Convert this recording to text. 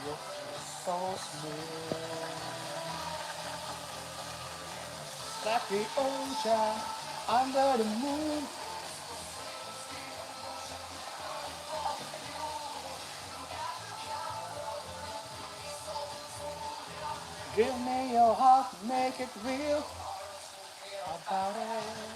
You're so smooth, like the ocean under the moon. Give me your heart, make it real about it.